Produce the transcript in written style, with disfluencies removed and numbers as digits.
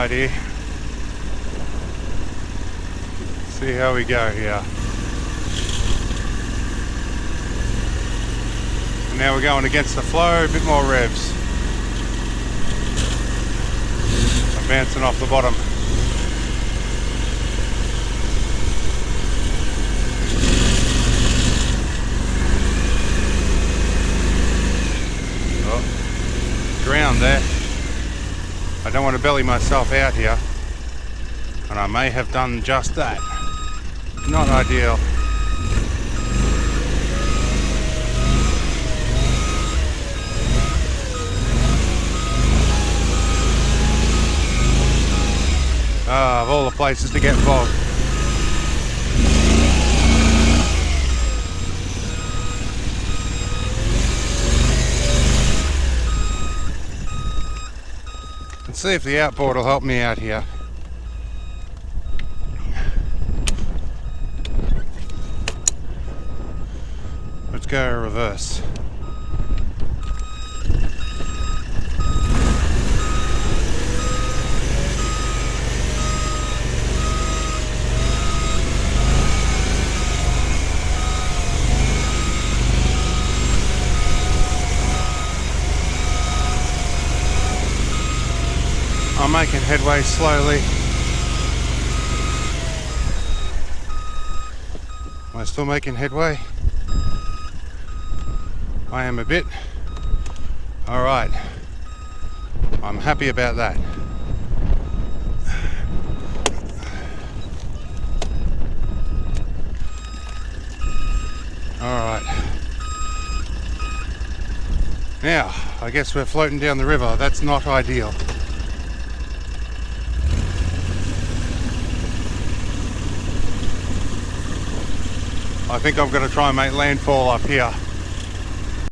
side here. See how we go here. And now we're going against the flow, a bit more revs. I'm bouncing off the bottom. Oh, drowned there. I don't want to belly myself out here, and I may have done just that. Not ideal. Ah, of all the places to get bogged. Let's see if the outboard will help me out here. Let's go reverse. I'm making headway slowly. Am I still making headway? I am a bit. Alright. I'm happy about that. Alright. Now, I guess we're floating down the river. That's not ideal. I think I'm going to try and make landfall up here.